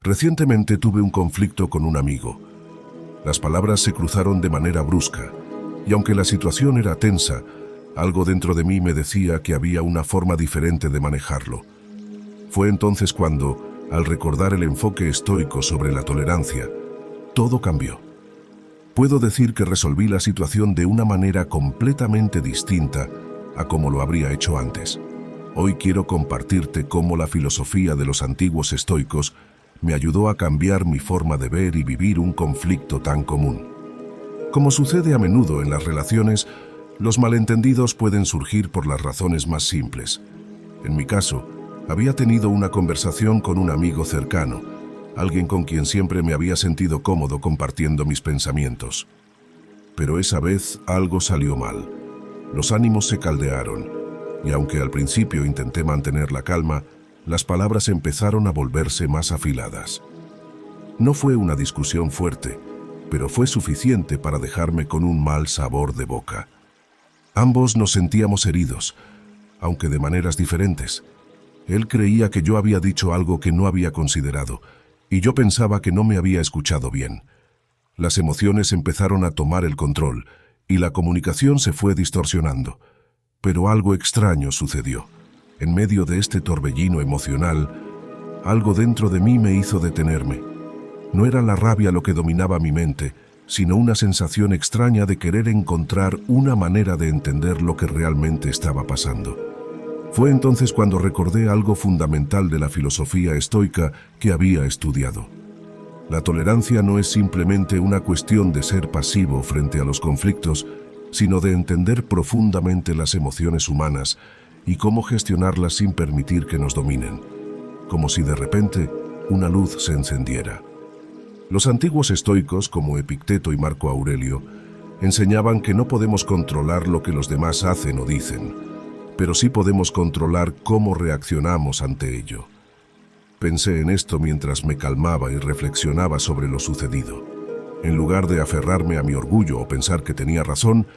Recientemente tuve un conflicto con un amigo. Las palabras se cruzaron de manera brusca, y aunque la situación era tensa, algo dentro de mí me decía que había una forma diferente de manejarlo. Fue entonces cuando, al recordar el enfoque estoico sobre la tolerancia, todo cambió. Puedo decir que resolví la situación de una manera completamente distinta a como lo habría hecho antes. Hoy quiero compartirte cómo la filosofía de los antiguos estoicos me ayudó a cambiar mi forma de ver y vivir un conflicto tan común. Como sucede a menudo en las relaciones, los malentendidos pueden surgir por las razones más simples. En mi caso, había tenido una conversación con un amigo cercano, alguien con quien siempre me había sentido cómodo compartiendo mis pensamientos. Pero esa vez algo salió mal. Los ánimos se caldearon, y aunque al principio intenté mantener la calma, las palabras empezaron a volverse más afiladas. No fue una discusión fuerte, pero fue suficiente para dejarme con un mal sabor de boca. Ambos nos sentíamos heridos, aunque de maneras diferentes. Él creía que yo había dicho algo que no había considerado, y yo pensaba que no me había escuchado bien. Las emociones empezaron a tomar el control, y la comunicación se fue distorsionando. Pero algo extraño sucedió. En medio de este torbellino emocional, algo dentro de mí me hizo detenerme. No era la rabia lo que dominaba mi mente, sino una sensación extraña de querer encontrar una manera de entender lo que realmente estaba pasando. Fue entonces cuando recordé algo fundamental de la filosofía estoica que había estudiado. La tolerancia no es simplemente una cuestión de ser pasivo frente a los conflictos, sino de entender profundamente las emociones humanas y cómo gestionarlas sin permitir que nos dominen, como si de repente una luz se encendiera. Los antiguos estoicos, como Epicteto y Marco Aurelio, enseñaban que no podemos controlar lo que los demás hacen o dicen, pero sí podemos controlar cómo reaccionamos ante ello. Pensé en esto mientras me calmaba y reflexionaba sobre lo sucedido. En lugar de aferrarme a mi orgullo o pensar que tenía razón,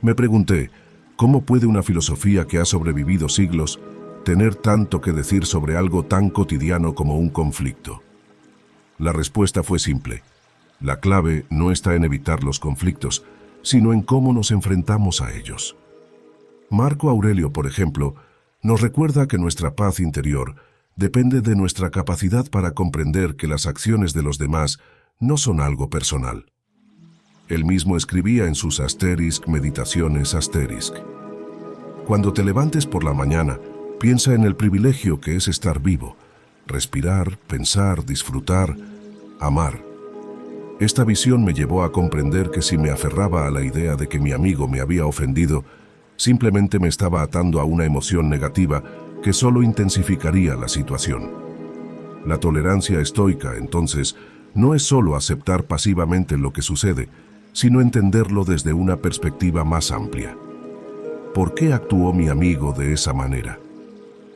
me pregunté, ¿cómo puede una filosofía que ha sobrevivido siglos tener tanto que decir sobre algo tan cotidiano como un conflicto? La respuesta fue simple. La clave no está en evitar los conflictos, sino en cómo nos enfrentamos a ellos. Marco Aurelio, por ejemplo, nos recuerda que nuestra paz interior depende de nuestra capacidad para comprender que las acciones de los demás no son algo personal. Él mismo escribía en sus Asterisk Meditaciones Asterisk: cuando te levantes por la mañana, piensa en el privilegio que es estar vivo, respirar, pensar, disfrutar, amar. Esta visión me llevó a comprender que si me aferraba a la idea de que mi amigo me había ofendido, simplemente me estaba atando a una emoción negativa que solo intensificaría la situación. La tolerancia estoica, entonces, no es solo aceptar pasivamente lo que sucede, sino entenderlo desde una perspectiva más amplia. ¿Por qué actuó mi amigo de esa manera?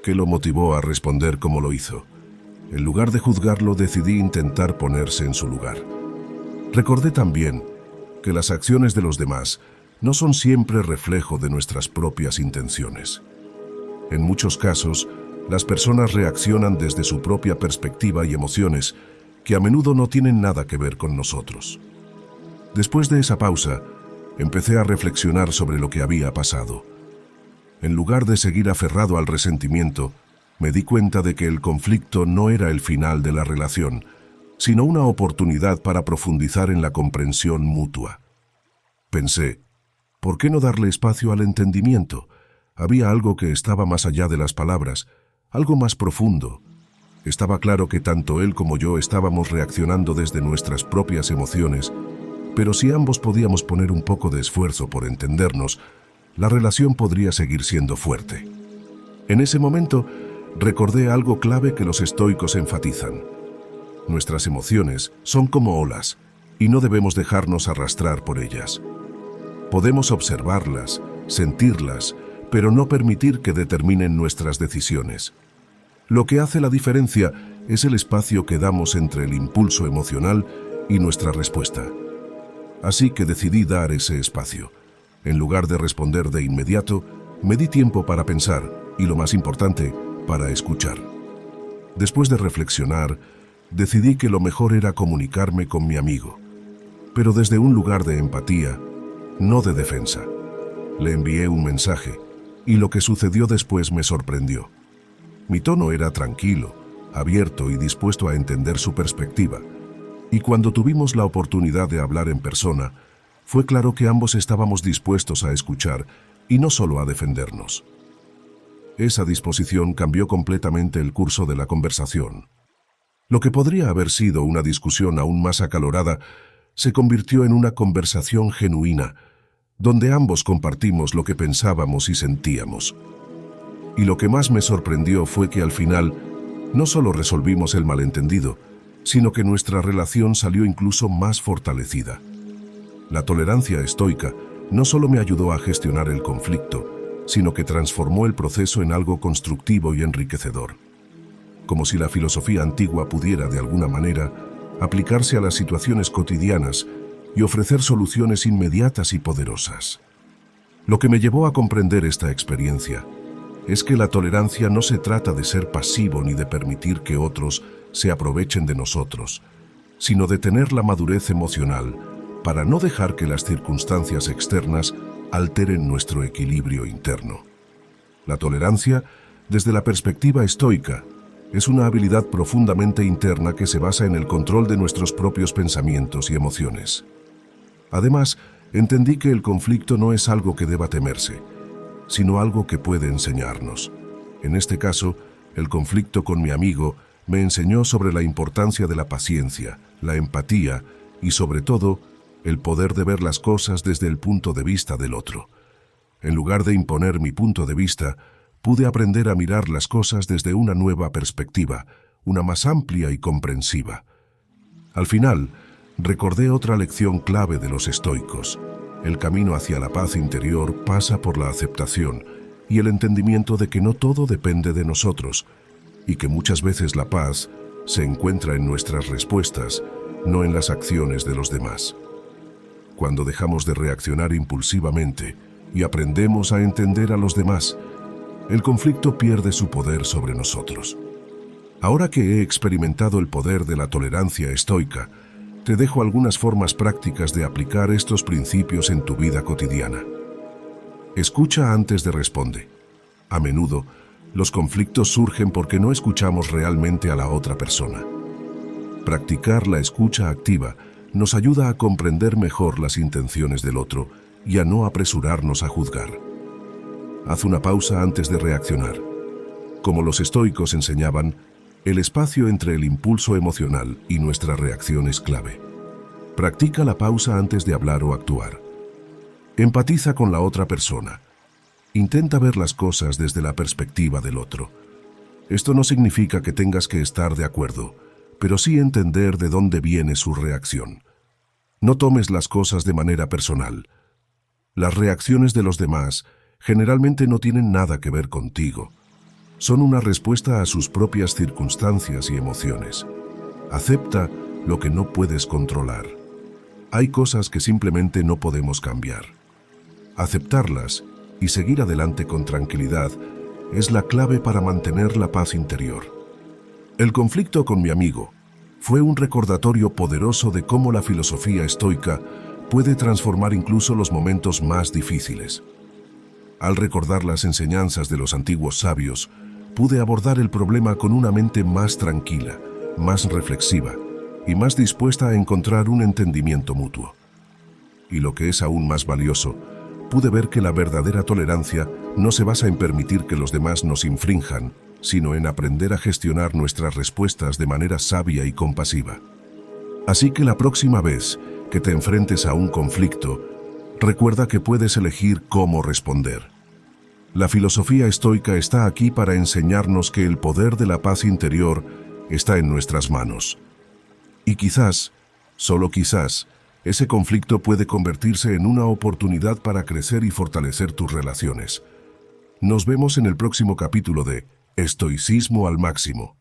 ¿Qué lo motivó a responder como lo hizo? En lugar de juzgarlo, decidí intentar ponerse en su lugar. Recordé también que las acciones de los demás no son siempre reflejo de nuestras propias intenciones. En muchos casos, las personas reaccionan desde su propia perspectiva y emociones, que a menudo no tienen nada que ver con nosotros. Después de esa pausa, empecé a reflexionar sobre lo que había pasado. En lugar de seguir aferrado al resentimiento, me di cuenta de que el conflicto no era el final de la relación, sino una oportunidad para profundizar en la comprensión mutua. Pensé, ¿por qué no darle espacio al entendimiento? Había algo que estaba más allá de las palabras, algo más profundo. Estaba claro que tanto él como yo estábamos reaccionando desde nuestras propias emociones, pero si ambos podíamos poner un poco de esfuerzo por entendernos, la relación podría seguir siendo fuerte. En ese momento, recordé algo clave que los estoicos enfatizan. Nuestras emociones son como olas, y no debemos dejarnos arrastrar por ellas. Podemos observarlas, sentirlas, pero no permitir que determinen nuestras decisiones. Lo que hace la diferencia es el espacio que damos entre el impulso emocional y nuestra respuesta. Así que decidí dar ese espacio. En lugar de responder de inmediato, me di tiempo para pensar y, lo más importante, para escuchar. Después de reflexionar, decidí que lo mejor era comunicarme con mi amigo, pero desde un lugar de empatía, no de defensa. Le envié un mensaje, y lo que sucedió después me sorprendió. Mi tono era tranquilo, abierto y dispuesto a entender su perspectiva, y cuando tuvimos la oportunidad de hablar en persona, fue claro que ambos estábamos dispuestos a escuchar y no solo a defendernos. Esa disposición cambió completamente el curso de la conversación. Lo que podría haber sido una discusión aún más acalorada se convirtió en una conversación genuina, donde ambos compartimos lo que pensábamos y sentíamos. Y lo que más me sorprendió fue que al final no solo resolvimos el malentendido, sino que nuestra relación salió incluso más fortalecida. La tolerancia estoica no solo me ayudó a gestionar el conflicto, sino que transformó el proceso en algo constructivo y enriquecedor. Como si la filosofía antigua pudiera, de alguna manera, aplicarse a las situaciones cotidianas y ofrecer soluciones inmediatas y poderosas. Lo que me llevó a comprender esta experiencia es que la tolerancia no se trata de ser pasivo ni de permitir que otros se aprovechen de nosotros, sino de tener la madurez emocional para no dejar que las circunstancias externas alteren nuestro equilibrio interno. La tolerancia, desde la perspectiva estoica, es una habilidad profundamente interna que se basa en el control de nuestros propios pensamientos y emociones. Además, entendí que el conflicto no es algo que deba temerse, sino algo que puede enseñarnos. En este caso, el conflicto con mi amigo me enseñó sobre la importancia de la paciencia, la empatía y, sobre todo, el poder de ver las cosas desde el punto de vista del otro. En lugar de imponer mi punto de vista, pude aprender a mirar las cosas desde una nueva perspectiva, una más amplia y comprensiva. Al final, recordé otra lección clave de los estoicos. El camino hacia la paz interior pasa por la aceptación y el entendimiento de que no todo depende de nosotros, y que muchas veces la paz se encuentra en nuestras respuestas, no en las acciones de los demás. Cuando dejamos de reaccionar impulsivamente y aprendemos a entender a los demás, el conflicto pierde su poder sobre nosotros. Ahora que he experimentado el poder de la tolerancia estoica, te dejo algunas formas prácticas de aplicar estos principios en tu vida cotidiana. Escucha antes de responder. A menudo, los conflictos surgen porque no escuchamos realmente a la otra persona. Practicar la escucha activa nos ayuda a comprender mejor las intenciones del otro y a no apresurarnos a juzgar. Haz una pausa antes de reaccionar. Como los estoicos enseñaban, el espacio entre el impulso emocional y nuestra reacción es clave. Practica la pausa antes de hablar o actuar. Empatiza con la otra persona. Intenta ver las cosas desde la perspectiva del otro. Esto no significa que tengas que estar de acuerdo, pero sí entender de dónde viene su reacción. No tomes las cosas de manera personal. Las reacciones de los demás generalmente no tienen nada que ver contigo. Son una respuesta a sus propias circunstancias y emociones. Acepta lo que no puedes controlar. Hay cosas que simplemente no podemos cambiar. Aceptarlas y seguir adelante con tranquilidad es la clave para mantener la paz interior. El conflicto con mi amigo fue un recordatorio poderoso de cómo la filosofía estoica puede transformar incluso los momentos más difíciles. Al recordar las enseñanzas de los antiguos sabios, pude abordar el problema con una mente más tranquila, más reflexiva y más dispuesta a encontrar un entendimiento mutuo. Y lo que es aún más valioso, pude ver que la verdadera tolerancia no se basa en permitir que los demás nos infrinjan, sino en aprender a gestionar nuestras respuestas de manera sabia y compasiva. Así que la próxima vez que te enfrentes a un conflicto, recuerda que puedes elegir cómo responder. La filosofía estoica está aquí para enseñarnos que el poder de la paz interior está en nuestras manos. Y quizás, solo quizás, ese conflicto puede convertirse en una oportunidad para crecer y fortalecer tus relaciones. Nos vemos en el próximo capítulo de Estoicismo al Máximo.